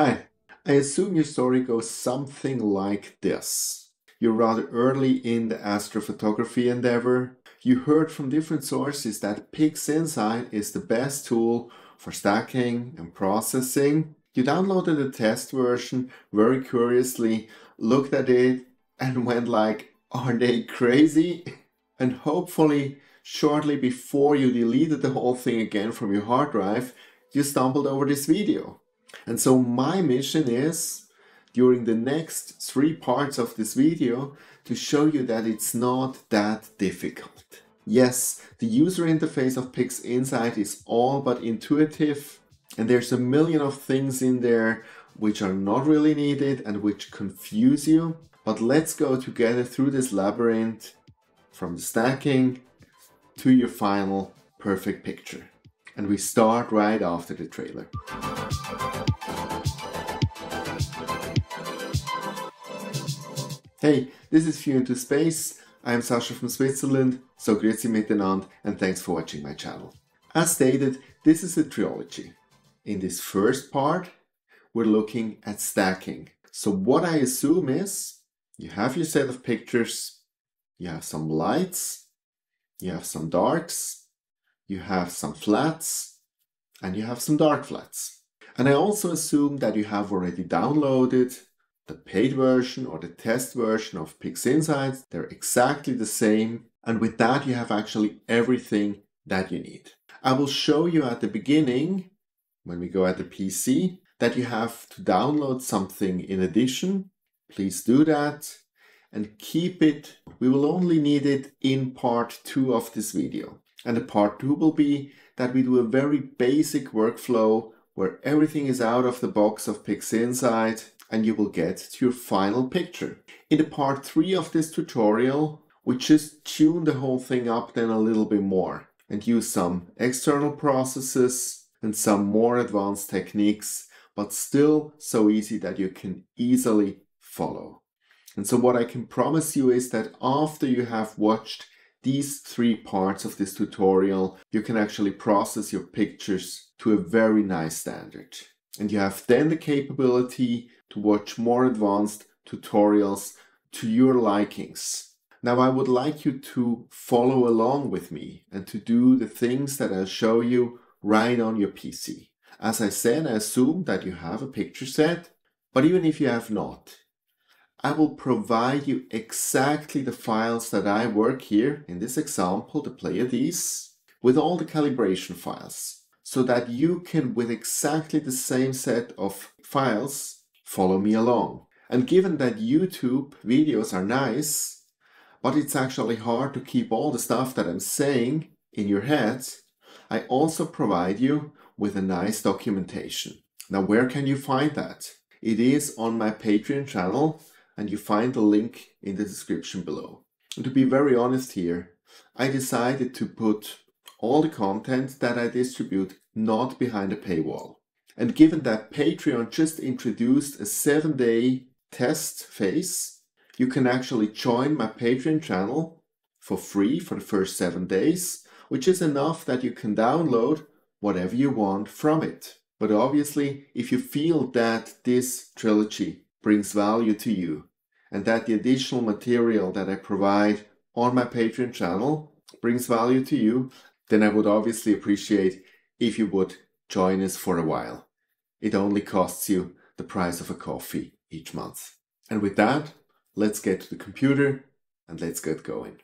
Hi, I assume your story goes something like this. You're rather early in the astrophotography endeavor. You heard from different sources that PixInsight is the best tool for stacking and processing. You downloaded the test version very curiously, looked at it, and went like, are they crazy? And hopefully, shortly before you deleted the whole thing again from your hard drive, you stumbled over this video. And so my mission is, during the next 3 parts of this video, to show you that it's not that difficult. Yes, the user interface of PixInsight is all but intuitive, and there's a million of things in there which are not really needed and which confuse you. But let's go together through this labyrinth from the stacking to your final perfect picture. And we start right after the trailer. Hey, this is View into Space. I am Sascha from Switzerland, so grüezi miteinander, and thanks for watching my channel. As stated, this is a trilogy. In this first part, we're looking at stacking. So what I assume is, you have your set of pictures, you have some lights, you have some darks, you have some flats, and you have some dark flats. And I also assume that you have already downloaded the paid version or the test version of PixInsight. They're exactly the same, and with that you have actually everything that you need. I will show you at the beginning, when we go at the PC, that you have to download something in addition. Please do that and keep it. We will only need it in part 2 of this video. And the part 2 will be that we do a very basic workflow where everything is out of the box of PixInsight, and you will get to your final picture. In the part 3 of this tutorial, we just tune the whole thing up then a little bit more and use some external processes and some more advanced techniques, but still so easy that you can easily follow. And so what I can promise you is that after you have watched these 3 parts of this tutorial, you can actually process your pictures to a very nice standard. And you have then the capability to watch more advanced tutorials to your likings. Now I would like you to follow along with me and to do the things that I'll show you right on your PC. As I said, I assume that you have a picture set, but even if you have not, I will provide you exactly the files that I work here, in this example, the Pleiades, with all the calibration files, so that you can, with exactly the same set of files, follow me along. And given that YouTube videos are nice, but it's actually hard to keep all the stuff that I'm saying in your head, I also provide you with a nice documentation. Now, where can you find that? It is on my Patreon channel, and you find the link in the description below. And to be very honest here, I decided to put all the content that I distribute not behind a paywall. And given that Patreon just introduced a 7-day test phase, you can actually join my Patreon channel for free for the first 7 days, which is enough that you can download whatever you want from it. But obviously, if you feel that this trilogy brings value to you, and that the additional material that I provide on my Patreon channel brings value to you, then I would obviously appreciate if you would join us for a while. It only costs you the price of a coffee each month. And with that, let's get to the computer and let's get going.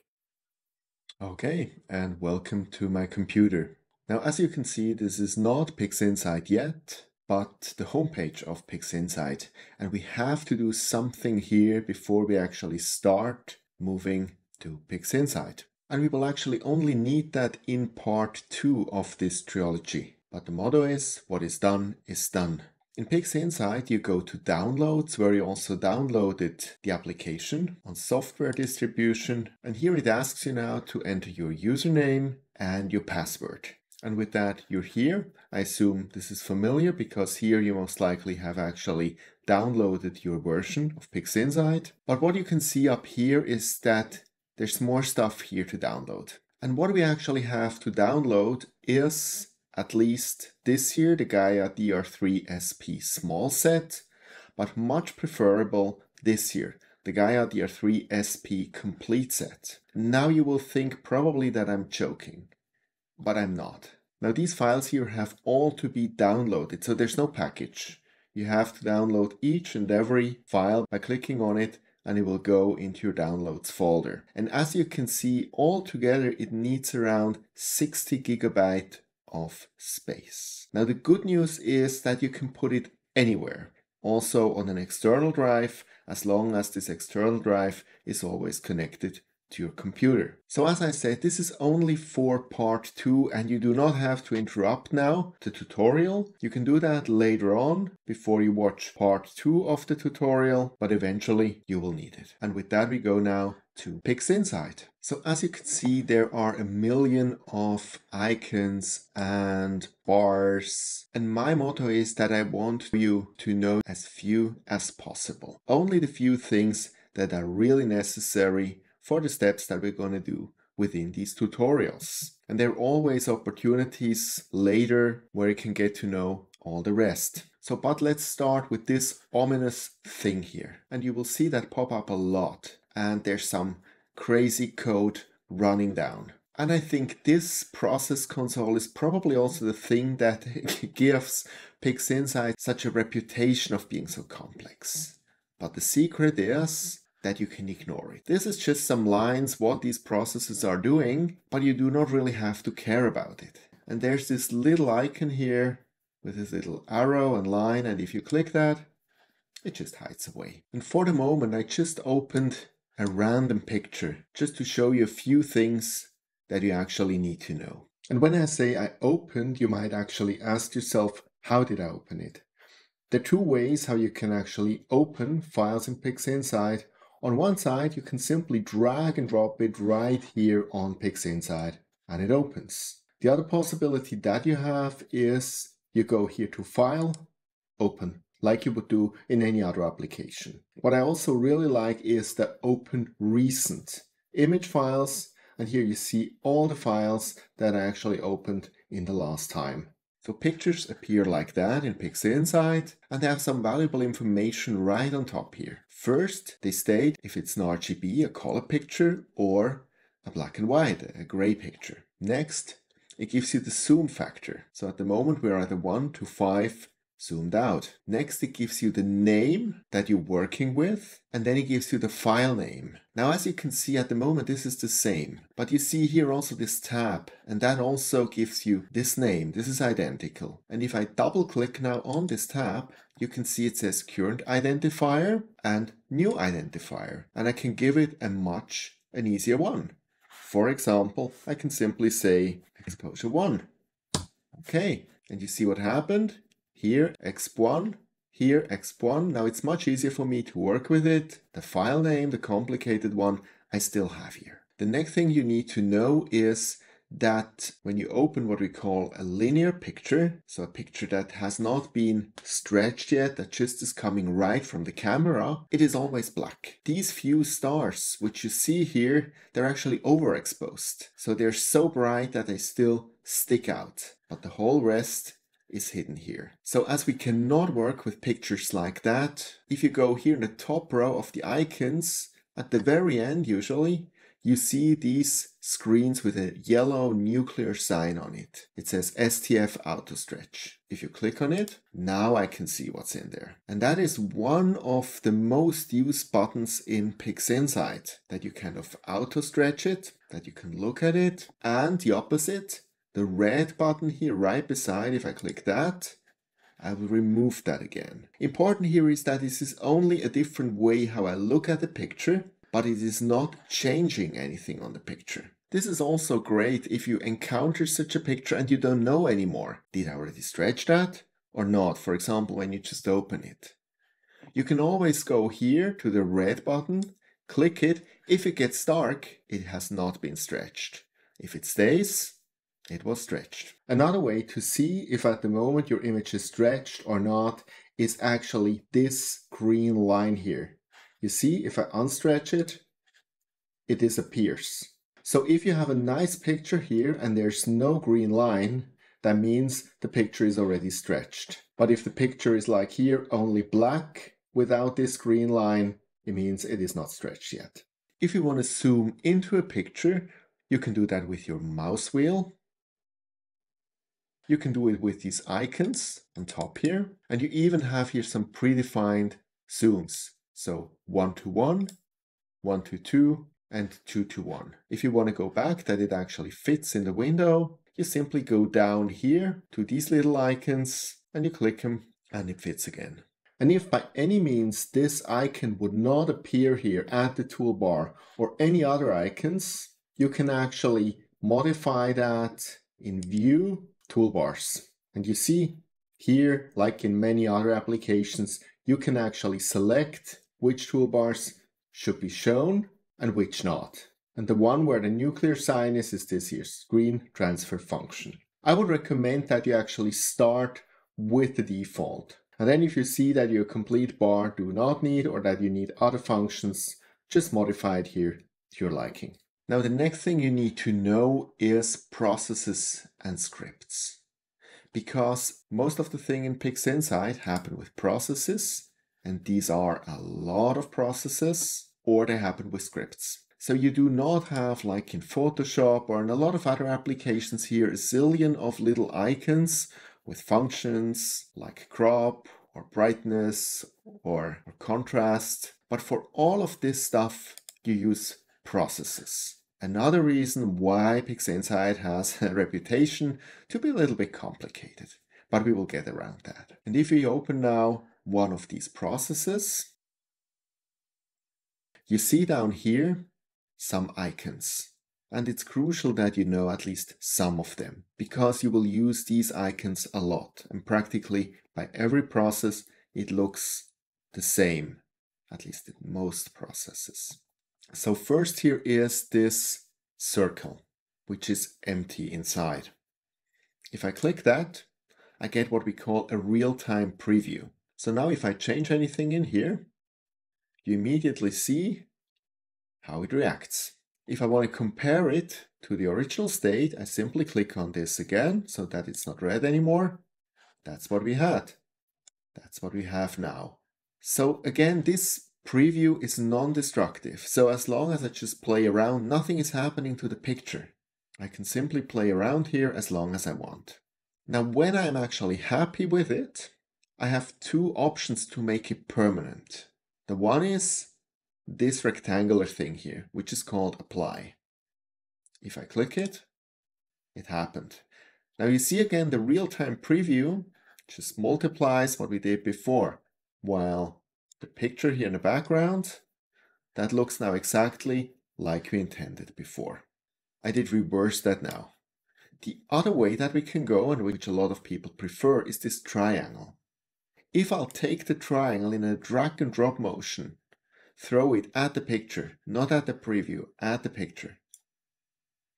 Okay, and welcome to my computer. Now, as you can see, this is not PixInsight yet, but the homepage of PixInsight. And we have to do something here before we actually start moving to PixInsight. And we will actually only need that in part 2 of this trilogy. But the motto is, what is done is done. In PixInsight, you go to Downloads, where you also downloaded the application on software distribution. And here it asks you now to enter your username and your password. And with that, you're here. I assume this is familiar because here you most likely have actually downloaded your version of PixInsight. But what you can see up here is that there's more stuff here to download. And what we actually have to download is at least this here, the Gaia DR3 SP small set, but much preferable this here, the Gaia DR3 SP complete set. Now you will think probably that I'm joking, but I'm not. Now these files here have all to be downloaded, so there's no package. You have to download each and every file by clicking on it, and it will go into your downloads folder. And as you can see, altogether it needs around 60 gigabyte of space. Now the good news is that you can put it anywhere, also on an external drive, as long as this external drive is always connected to your computer. So as I said, this is only for part 2, and you do not have to interrupt now the tutorial. You can do that later on before you watch part 2 of the tutorial, but eventually you will need it. And with that we go now to PixInsight. So as you can see, there are a million of icons and bars, and my motto is that I want you to know as few as possible. Only the few things that are really necessary for the steps that we're going to do within these tutorials. And there are always opportunities later where you can get to know all the rest. So, but let's start with this ominous thing here. And you will see that pop up a lot. And there's some crazy code running down. And I think this process console is probably also the thing that gives PixInsight such a reputation of being so complex. But the secret is that you can ignore it. This is just some lines what these processes are doing, but you do not really have to care about it. And there's this little icon here with this little arrow and line, and if you click that, it just hides away. And for the moment, I just opened a random picture just to show you a few things that you actually need to know. And when I say I opened, you might actually ask yourself, how did I open it? There are two ways how you can actually open files in PixInsight. On one side, you can simply drag and drop it right here on PixInsight and it opens. The other possibility that you have is you go here to File, Open, like you would do in any other application. What I also really like is the Open Recent image files, and here you see all the files that I actually opened in the last time. So pictures appear like that in PixInsight, and they have some valuable information right on top here. First, they state if it's an RGB, a color picture, or a black and white, a gray picture. Next, it gives you the zoom factor. So at the moment we're at a 1 to 5 zoomed out. Next, it gives you the name that you're working with, and then it gives you the file name. Now, as you can see at the moment, this is the same, but you see here also this tab, and that also gives you this name. This is identical. And if I double click now on this tab, you can see it says current identifier and new identifier, and I can give it an easier one. For example, I can simply say exposure 1. Okay, and you see what happened? Here exp1, here exp1. Now it's much easier for me to work with it. The file name, the complicated one, I still have here. The next thing you need to know is that when you open what we call a linear picture, so a picture that has not been stretched yet, that just is coming right from the camera, it is always black. These few stars, which you see here, they're actually overexposed. So they're so bright that they still stick out, but the whole rest is hidden here. So as we cannot work with pictures like that, if you go here in the top row of the icons, at the very end usually, you see these screens with a yellow nuclear sign on it. It says STF Auto Stretch. If you click on it, now I can see what's in there. And that is one of the most used buttons in PixInsight, that you kind of auto stretch it, that you can look at it, and the opposite, the red button here right beside, if I click that, I will remove that again. Important here is that this is only a different way how I look at the picture, but it is not changing anything on the picture. This is also great if you encounter such a picture and you don't know anymore. Did I already stretch that or not? For example, when you just open it. You can always go here to the red button, click it. If it gets dark, it has not been stretched. If it stays, it was stretched. Another way to see if at the moment your image is stretched or not is actually this green line here. You see, if I unstretch it, it disappears. So if you have a nice picture here and there's no green line, that means the picture is already stretched. But if the picture is like here, only black without this green line, it means it is not stretched yet. If you want to zoom into a picture, you can do that with your mouse wheel. You can do it with these icons on top here. And you even have here some predefined zooms. So 1:1, 1:2, and 2:1. If you want to go back that it actually fits in the window, you simply go down here to these little icons and you click them and it fits again. And if by any means this icon would not appear here at the toolbar or any other icons, you can actually modify that in View Toolbars. And you see here, like in many other applications, you can actually select which toolbars should be shown and which not. And the one where the nuclear sign is this here, Screen Transfer Function. I would recommend that you actually start with the default. And then if you see that your complete bar do not need or that you need other functions, just modify it here to your liking. Now the next thing you need to know is processes and scripts. Because most of the things in PixInsight happen with processes, and these are a lot of processes, or they happen with scripts. So you do not have, like in Photoshop or in a lot of other applications here, a zillion of little icons with functions like crop or brightness or contrast. But for all of this stuff, you use processes. Another reason why PixInsight has a reputation to be a little bit complicated, but we will get around that. And if we open now one of these processes, you see down here some icons. And it's crucial that you know at least some of them, because you will use these icons a lot. And practically by every process, it looks the same, at least in most processes. So first here is this circle, which is empty inside. If I click that, I get what we call a real-time preview. So now if I change anything in here, you immediately see how it reacts. If I want to compare it to the original state, I simply click on this again so that it's not red anymore. That's what we had. That's what we have now. So again, this preview is non-destructive. So as long as I just play around, nothing is happening to the picture. I can simply play around here as long as I want. Now, when I'm actually happy with it, I have two options to make it permanent. The one is this rectangular thing here, which is called Apply. If I click it, it happened. Now you see again the real-time preview just multiplies what we did before, while the picture here in the background, that looks now exactly like we intended before. I did reverse that now. The other way that we can go, and which a lot of people prefer, is this triangle. If I'll take the triangle in a drag and drop motion, throw it at the picture, not at the preview, at the picture,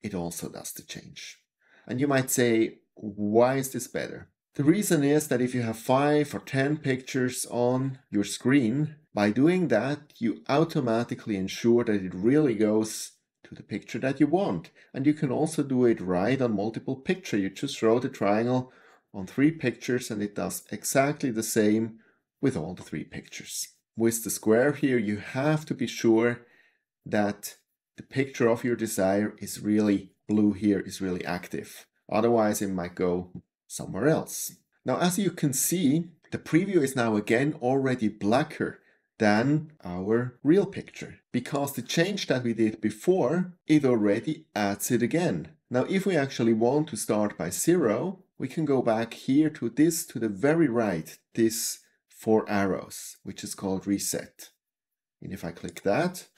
it also does the change. And you might say, why is this better? The reason is that if you have 5 or 10 pictures on your screen, by doing that, you automatically ensure that it really goes to the picture that you want. And you can also do it right on multiple pictures. You just throw the triangle on 3 pictures and it does exactly the same with all the 3 pictures. With the square here, you have to be sure that the picture of your desire is really blue here, is really active. Otherwise, it might go somewhere else. Now, as you can see, the preview is now again already blacker than our real picture, because the change that we did before, it already adds it again. Now, if we actually want to start by 0, we can go back here to this, to the very right, this 4 arrows, which is called Reset. And if I click that,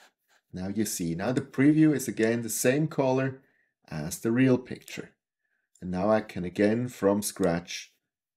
now you see, now the preview is again the same color as the real picture. And now I can again, from scratch,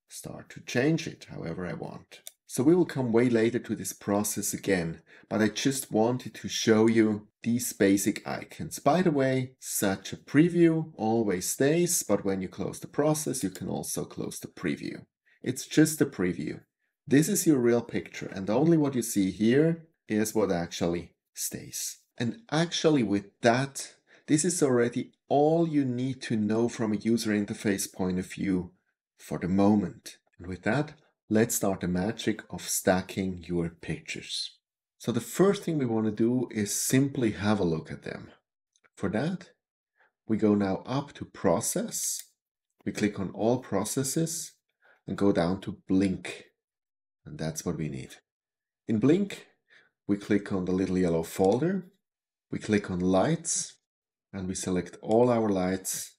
start to change it however I want. So we will come way later to this process again, but I just wanted to show you these basic icons. By the way, such a preview always stays, but when you close the process, you can also close the preview. It's just a preview. This is your real picture, and only what you see here is what actually stays. And actually with that, This is already all you need to know from a user interface point of view for the moment. And with that, let's start the magic of stacking your pictures. So the first thing we want to do is simply have a look at them. For that, we go now up to Process. We click on All Processes and go down to Blink. And that's what we need. In Blink, we click on the little yellow folder. We click on Lights and we select all our lights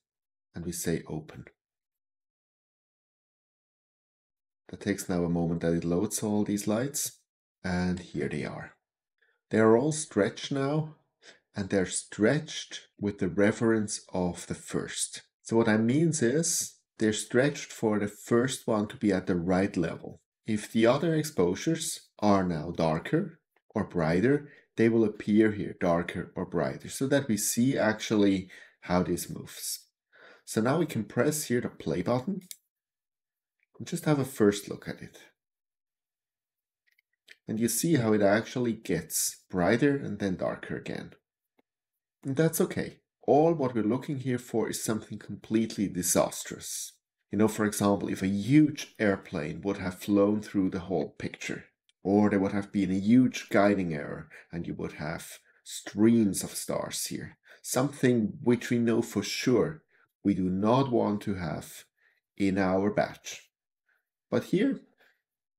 and we say Open. That takes now a moment that it loads all these lights, and here they are. They are all stretched now, and they're stretched with the reference of the first. So what that means is they're stretched for the first one to be at the right level. If the other exposures are now darker or brighter, they will appear here darker or brighter, so that we see actually how this moves. So now we can press here the play button and just have a first look at it. And you see how it actually gets brighter and then darker again. And that's okay. All what we're looking here for is something completely disastrous. You know, for example, if a huge airplane would have flown through the whole picture, or there would have been a huge guiding error and you would have streams of stars here. Something which we know for sure we do not want to have in our batch. But here,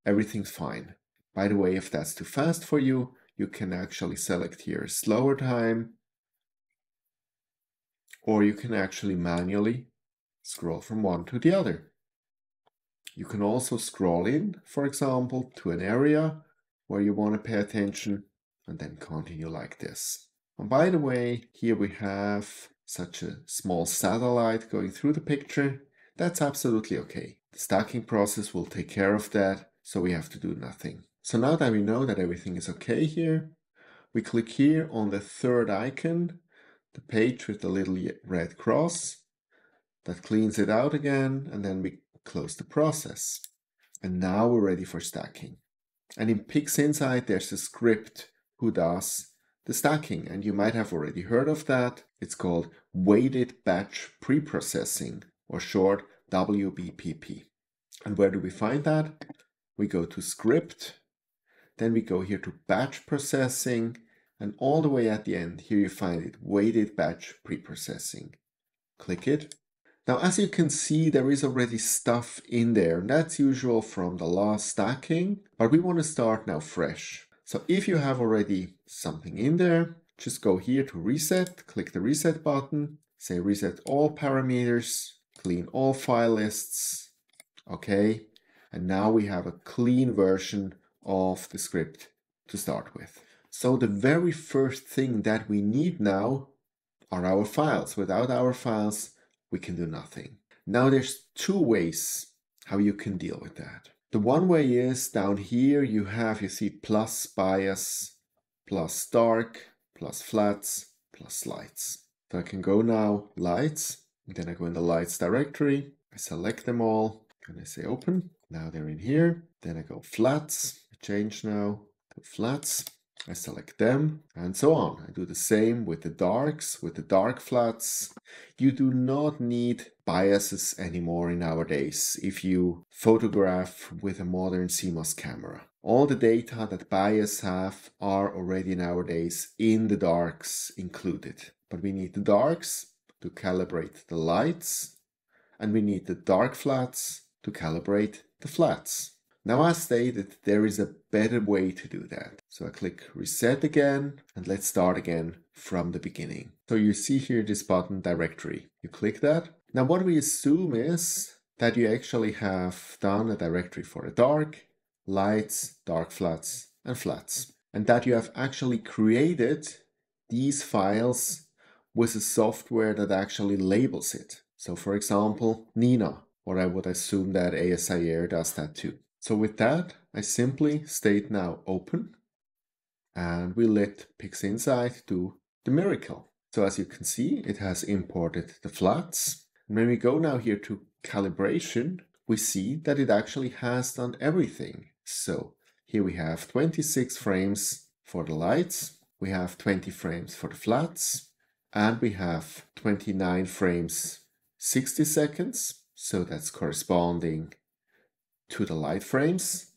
everything's fine. By the way, if that's too fast for you, you can actually select here a slower time, or you can actually manually scroll from one to the other. You can also scroll in, for example, to an area where you want to pay attention and then continue like this. And by the way, here we have such a small satellite going through the picture. That's absolutely okay. The stacking process will take care of that, so we have to do nothing. So now that we know that everything is okay here, we click here on the third icon, the page with the little red cross. That cleans it out again, and then we close the process. And now we're ready for stacking. And in PixInsight, there's a script who does the stacking, and you might have already heard of that. It's called Weighted Batch Preprocessing, or short WBPP. And where do we find that? We go to Script, then we go here to Batch Processing, and all the way at the end, here you find it, Weighted Batch Preprocessing. Click it. Now, as you can see, there is already stuff in there, and that's usual from the last stacking, but we want to start now fresh. So if you have already something in there, just go here to Reset, click the Reset button, say Reset all parameters, clean all file lists, okay, and now we have a clean version of the script to start with. So the very first thing that we need now are our files. Without our files, we can do nothing. Now there's two ways how you can deal with that. The one way is down here you see plus bias, plus dark, plus flats, plus lights. So I can go now lights, and then I go in the lights directory, I select them all, and I say open. Now they're in here. Then I go flats, I change now to flats. I select them and so on. I do the same with the darks, with the dark flats. You do not need biases anymore in nowadays if you photograph with a modern CMOS camera. All the data that bias have are already nowadays in the darks included. But we need the darks to calibrate the lights, and we need the dark flats to calibrate the flats. Now, as stated, there is a better way to do that. So I click Reset again, and let's start again from the beginning. So you see here this button Directory. You click that. Now what we assume is that you actually have done a directory for the dark, lights, dark flats, and flats. And that you have actually created these files with a software that actually labels it. So for example, Nina, or I would assume that ASIR does that too. So with that, I simply state now open, and we let PixInsight do the miracle. So as you can see, it has imported the flats. And when we go now here to calibration, we see that it actually has done everything. So here we have 26 frames for the lights, we have 20 frames for the flats, And we have 29 frames, 60 seconds. So that's corresponding to the light frames.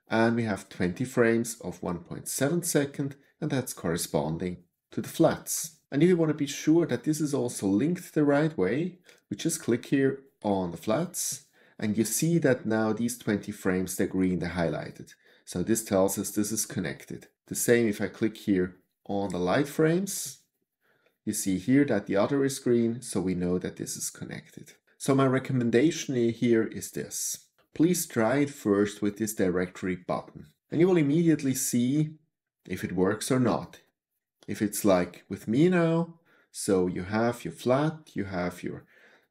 And we have 20 frames of 1.7 second, and that's corresponding to the flats. And if you want to be sure that this is also linked the right way, we just click here on the flats, and you see that now these 20 frames, they're green, they're highlighted. So this tells us this is connected. The same if I click here on the light frames, you see here that the other is green, so we know that this is connected. So my recommendation here is this. Please try it first with this directory button, and you will immediately see if it works or not. If it's like with me now, so you have your flat, you have your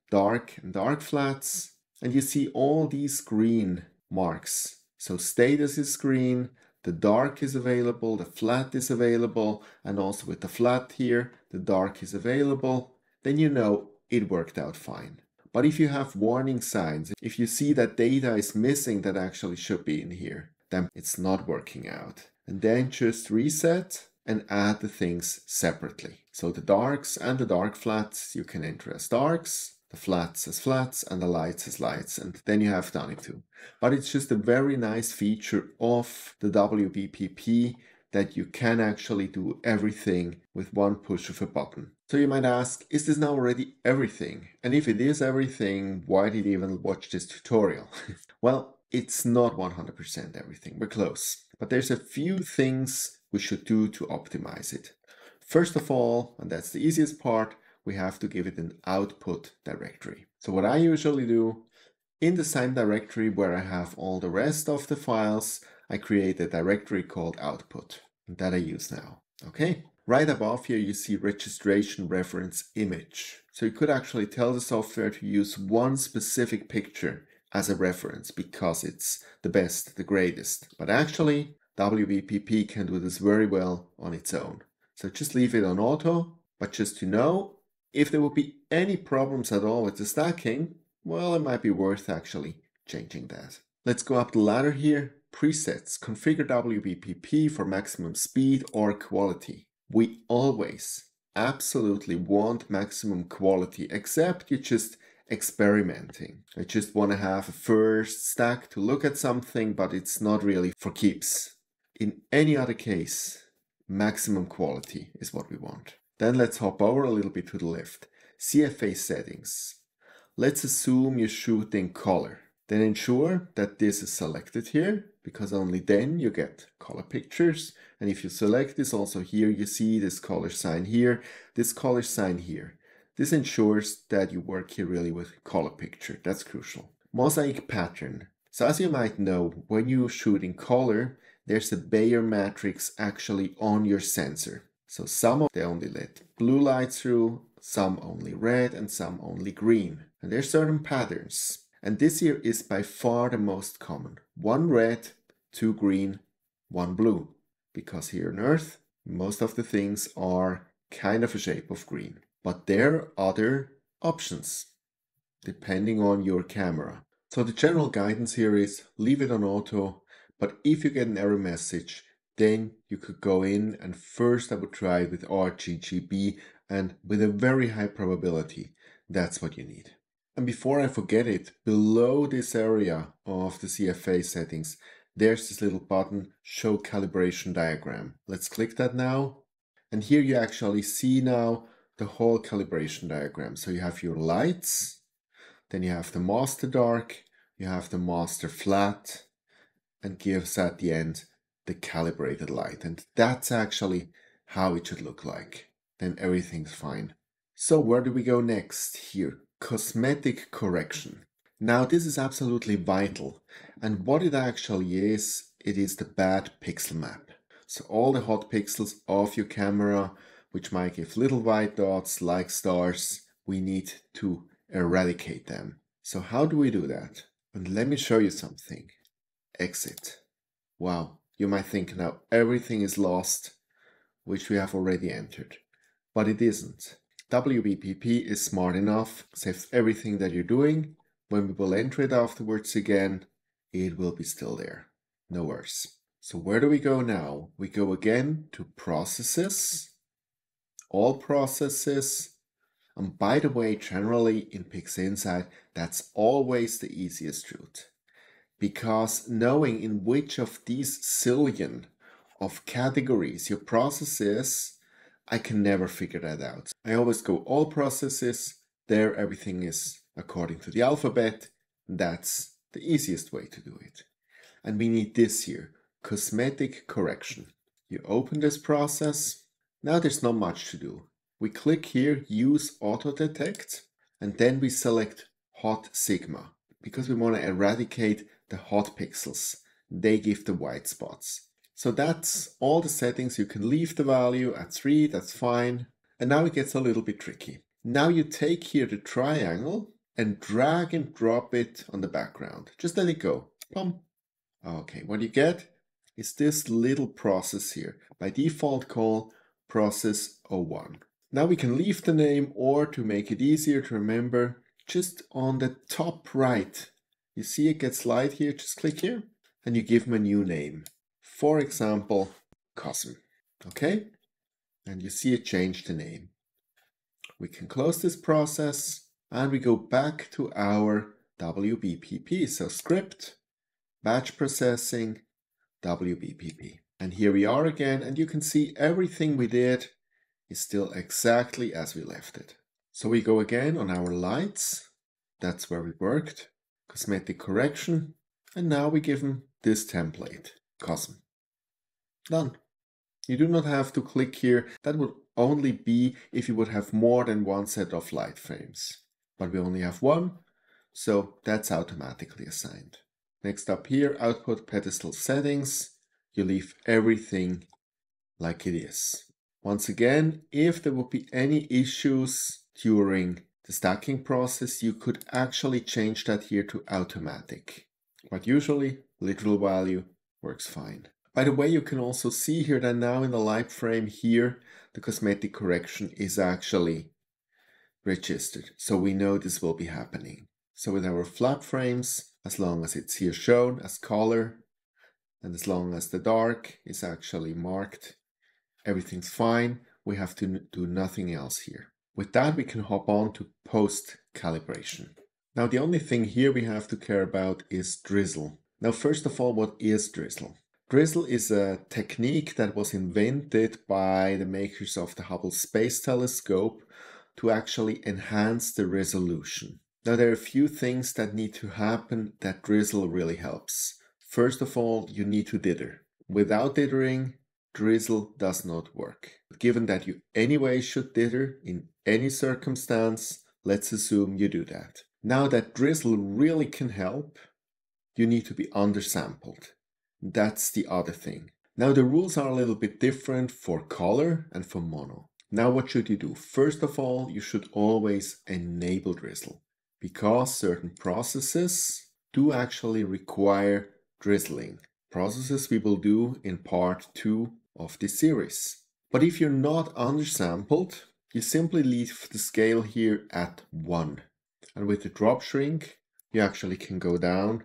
dark and dark flats, and you see all these green marks. So status is green, the dark is available, the flat is available, and also with the flat here, the dark is available, then you know it worked out fine. But if you have warning signs, if you see that data is missing that actually should be in here, then it's not working out. And then just reset and add the things separately. So the darks and the dark flats, you can enter as darks, the flats as flats, and the lights as lights, and then you have done it too. But it's just a very nice feature of the WBPP that you can actually do everything with one push of a button. So you might ask, is this now already everything? And if it is everything, why did you even watch this tutorial? Well, it's not 100% everything, we're close. But there's a few things we should do to optimize it. First of all, and that's the easiest part, we have to give it an output directory. So what I usually do, in the same directory where I have all the rest of the files, I create a directory called output that I use now. Okay, right above here you see registration reference image. So you could actually tell the software to use one specific picture as a reference because it's the best, the greatest. But actually, WBPP can do this very well on its own. So just leave it on auto, but just to know, if there would be any problems at all with the stacking, well, it might be worth actually changing that. Let's go up the ladder here. Presets. Configure WBPP for maximum speed or quality. We always absolutely want maximum quality, except you're just experimenting. I just want to have a first stack to look at something, but it's not really for keeps. In any other case, maximum quality is what we want. Then let's hop over a little bit to the left. CFA settings. Let's assume you shoot in color. Then ensure that this is selected here, because only then you get color pictures. And if you select this also here, you see this color sign here, this color sign here. This ensures that you work here really with color picture. That's crucial. Mosaic pattern. So as you might know, when you shoot in color, there's a Bayer matrix actually on your sensor. So some of them only let blue light through, some only red, and some only green. And there's certain patterns. And this here is by far the most common. 1 red, 2 green, 1 blue. Because here on Earth, most of the things are kind of a shape of green. But there are other options, depending on your camera. So the general guidance here is leave it on auto, but if you get an error message, then you could go in and first I would try it with RGGB, and with a very high probability, that's what you need. And before I forget it, below this area of the CFA settings, there's this little button, Show Calibration Diagram. Let's click that now. And here you actually see now the whole calibration diagram. So you have your lights, then you have the master dark, you have the master flat, and gives at the end the calibrated light. And that's actually how it should look like. Then everything's fine. So where do we go next? Here, cosmetic correction. Now this is absolutely vital. And what it actually is, it is the bad pixel map. So all the hot pixels of your camera, which might give little white dots like stars, we need to eradicate them. So how do we do that? And let me show you something. Exit. Wow, you might think now everything is lost, which we have already entered. But it isn't. WBPP is smart enough, saves everything that you're doing. When we will enter it afterwards again, it will be still there. No worries. So where do we go now? We go again to Processes, all processes. And by the way, generally in PixInsight, that's always the easiest route. Because knowing in which of these zillion of categories your process is, I can never figure that out. I always go all processes, there everything is according to the alphabet. That's the easiest way to do it. And we need this here, cosmetic correction. You open this process. Now there's not much to do. We click here, use auto detect, and then we select hot sigma because we want to eradicate the hot pixels. They give the white spots. So that's all the settings. You can leave the value at 3, that's fine. And now it gets a little bit tricky. Now you take here the triangle and drag and drop it on the background. Just let it go. Boom. Okay, what you get is this little process here. By default call process 01. Now we can leave the name, or to make it easier to remember, just on the top right. You see it gets light here, just click here and you give them a new name. For example, Cosm. Okay? And you see it changed the name. We can close this process and we go back to our WBPP. So script, batch processing, WBPP. And here we are again, and you can see everything we did is still exactly as we left it. So we go again on our lights. That's where we worked. Cosmetic correction. And now we give them this template, Cosm. Done. You do not have to click here. That would only be if you would have more than one set of light frames. But we only have one, so that's automatically assigned. Next up here, output pedestal settings. You leave everything like it is. Once again, if there would be any issues during the stacking process, you could actually change that here to automatic. But usually, literal value works fine. By the way, you can also see here that now in the light frame here, the cosmetic correction is actually registered. So we know this will be happening. So with our flat frames, as long as it's here shown as color, and as long as the dark is actually marked, everything's fine. We have to do nothing else here. With that, we can hop on to post calibration. Now, the only thing here we have to care about is drizzle. Now, first of all, what is drizzle? Drizzle is a technique that was invented by the makers of the Hubble Space Telescope to actually enhance the resolution. Now, there are a few things that need to happen that drizzle really helps. First of all, you need to dither. Without dithering, drizzle does not work. But given that you anyway should dither in any circumstance, let's assume you do that. Now that drizzle really can help, you need to be undersampled. That's the other thing. Now the rules are a little bit different for color and for mono. Now what should you do? First of all, you should always enable drizzle, because certain processes do actually require drizzling. Processes we will do in part 2 of this series. But if you're not undersampled, you simply leave the scale here at 1. And with the drop shrink, you actually can go down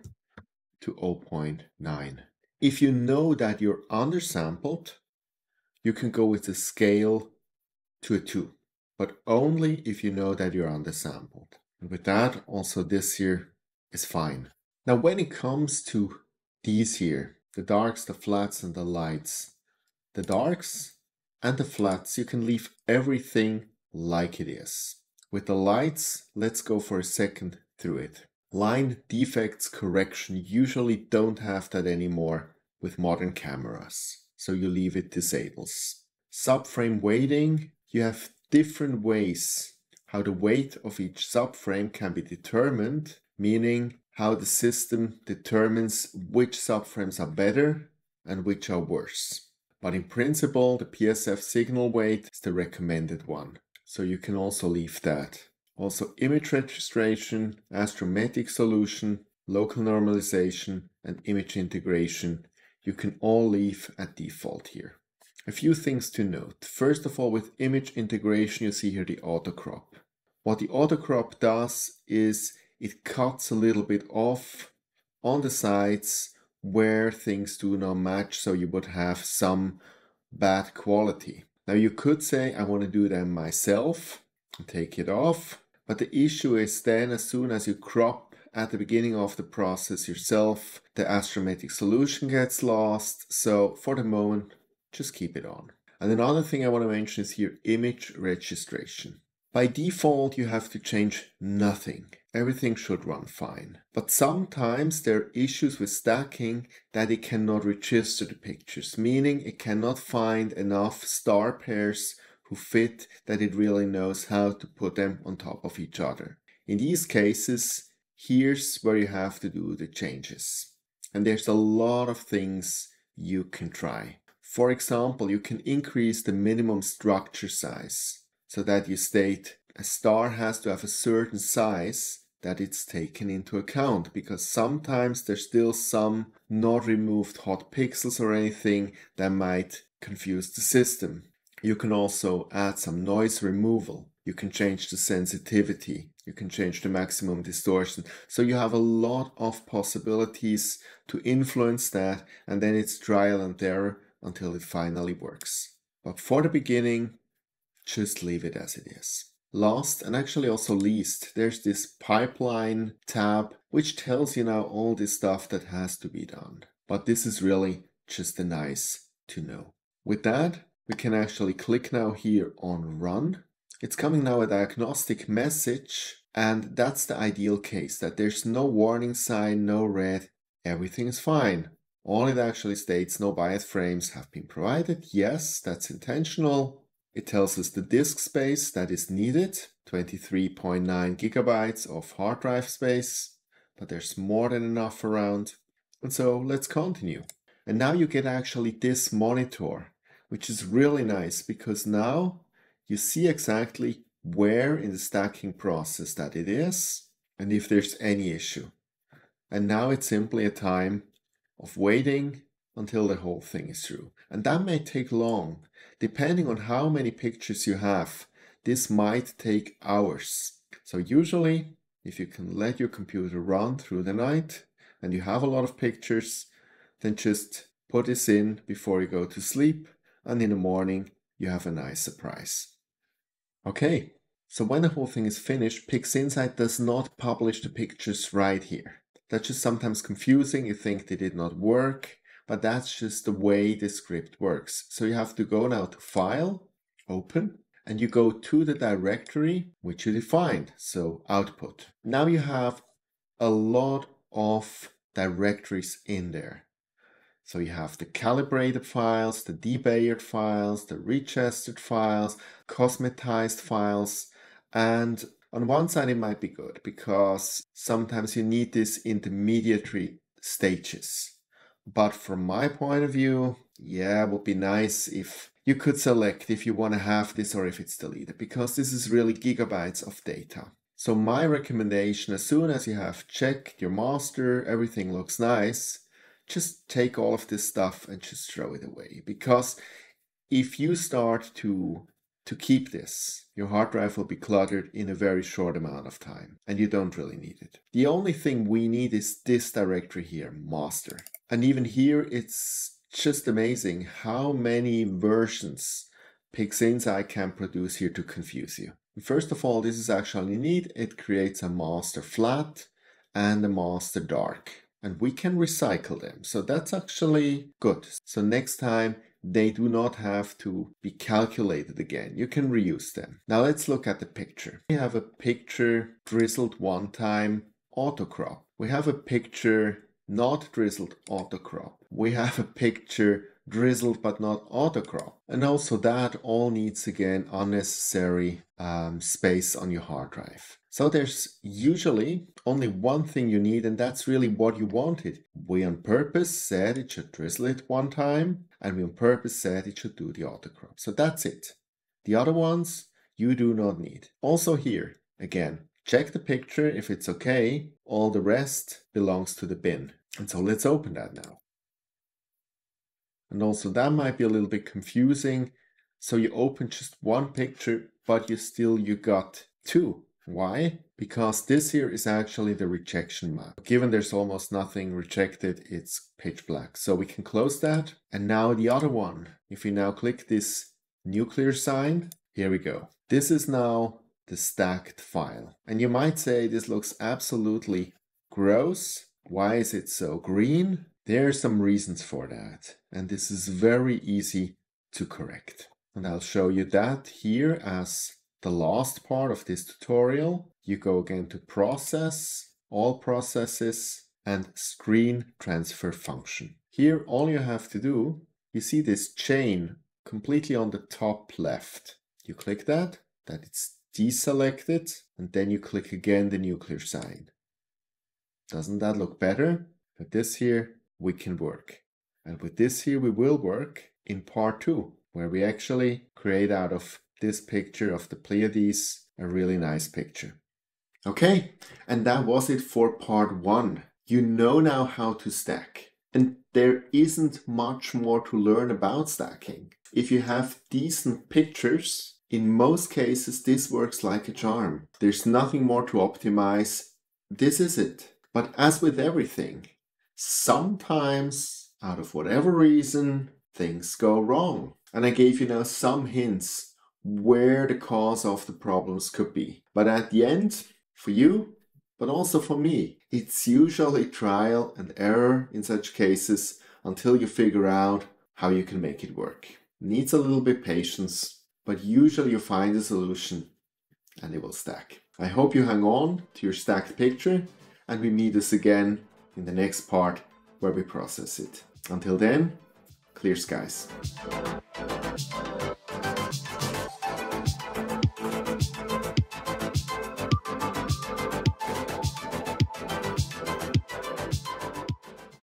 to 0.9. If you know that you're undersampled, you can go with the scale to a 2, but only if you know that you're undersampled. And with that, also this here is fine. Now, when it comes to these here, the darks, the flats, and the lights, the darks and the flats, you can leave everything like it is. With the lights, let's go for a second through it. Line defects correction, usually don't have that anymore with modern cameras, so you leave it disabled. Subframe weighting, you have different ways how the weight of each subframe can be determined, meaning how the system determines which subframes are better and which are worse. But in principle, the PSF signal weight is the recommended one, so you can also leave that. Also, image registration, astrometric solution, local normalization, and image integration, you can all leave at default here. A few things to note. First of all, with image integration, you see here the auto crop. What the auto crop does is it cuts a little bit off on the sides where things do not match, so you would have some bad quality. Now you could say I want to do them myself and take it off, but the issue is then as soon as you crop at the beginning of the process yourself, the astrometric solution gets lost. So for the moment, just keep it on. And another thing I want to mention is here image registration. By default, you have to change nothing. Everything should run fine. But sometimes there are issues with stacking that it cannot register the pictures, meaning it cannot find enough star pairs who fit that it really knows how to put them on top of each other. In these cases, here's where you have to do the changes. And there's a lot of things you can try. For example, you can increase the minimum structure size so that you state a star has to have a certain size that it's taken into account, because sometimes there's still some not removed hot pixels or anything that might confuse the system. You can also add some noise removal. You can change the sensitivity. You can change the maximum distortion. So you have a lot of possibilities to influence that, and then it's trial and error until it finally works. But for the beginning, just leave it as it is. Last, and actually also least, there's this pipeline tab, which tells you now all this stuff that has to be done. But this is really just a nice to know. With that, we can actually click now here on Run. It's coming now a diagnostic message, and that's the ideal case, that there's no warning sign, no red, everything is fine. All it actually states, no bias frames have been provided. Yes, that's intentional. It tells us the disk space that is needed, 23.9 gigabytes of hard drive space, but there's more than enough around. And so let's continue. And now you get actually this monitor, which is really nice because now you see exactly where in the stacking process that it is and if there's any issue. And now it's simply a time of waiting until the whole thing is through. And that may take long. Depending on how many pictures you have, this might take hours. So usually, if you can let your computer run through the night and you have a lot of pictures, then just put this in before you go to sleep, and in the morning you have a nice surprise. Okay, so when the whole thing is finished, PixInsight does not publish the pictures right here. That's just sometimes confusing. You think they did not work, but that's just the way the script works. So you have to go now to File, Open, and you go to the directory which you defined, so Output. Now you have a lot of directories in there. So you have the calibrated files, the debayered files, the registered files, cosmetized files, and on one side it might be good because sometimes you need these intermediary stages. But from my point of view, yeah, it would be nice if you could select if you want to have this or if it's deleted, because this is really gigabytes of data. So my recommendation, as soon as you have checked your master, everything looks nice, just take all of this stuff and just throw it away. Because if you start to keep this, your hard drive will be cluttered in a very short amount of time, and you don't really need it. The only thing we need is this directory here, master. And even here, it's just amazing how many versions PixInsight can produce here to confuse you. First of all, this is actually neat. It creates a master flat and a master dark, and we can recycle them. So that's actually good. So next time, they do not have to be calculated again. You can reuse them. Now let's look at the picture. We have a picture drizzled one time, auto crop. We have a picture not drizzled, auto crop. We have a picture drizzled but not auto crop. And also that all needs again unnecessary space on your hard drive. So there's usually only one thing you need, and that's really what you wanted. We on purpose said it should drizzle it one time, and we on purpose said it should do the auto crop. So that's it. The other ones you do not need. Also here, again, check the picture if it's okay. All the rest belongs to the bin. And so let's open that now. And also that might be a little bit confusing. So you open just one picture, but you got two. Why? Because this here is actually the rejection map. Given there's almost nothing rejected, it's pitch black. So we can close that. And now the other one, if we now click this nuclear sign. Here we go. This is now the stacked file. And you might say this looks absolutely gross. Why is it so green? There are some reasons for that. And this is very easy to correct. And I'll show you that here as the last part of this tutorial. You go again to Process, All Processes, and Screen Transfer Function. Here, all you have to do, you see this chain completely on the top left. You click that it's deselected, and then you click again the nuclear sign. Doesn't that look better? With this here, we can work. And with this here, we will work in part 2, where we actually create out of this picture of the Pleiades a really nice picture. Okay, and that was it for part 1. You know now how to stack. And there isn't much more to learn about stacking. If you have decent pictures, in most cases this works like a charm. There's nothing more to optimize. This is it. But as with everything, sometimes, out of whatever reason, things go wrong. And I gave you now some hints where the cause of the problems could be. But at the end, for you, but also for me, it's usually trial and error in such cases until you figure out how you can make it work. Needs a little bit patience, but usually you find a solution and it will stack. I hope you hang on to your stacked picture and we meet us again in the next part where we process it. Until then, clear skies.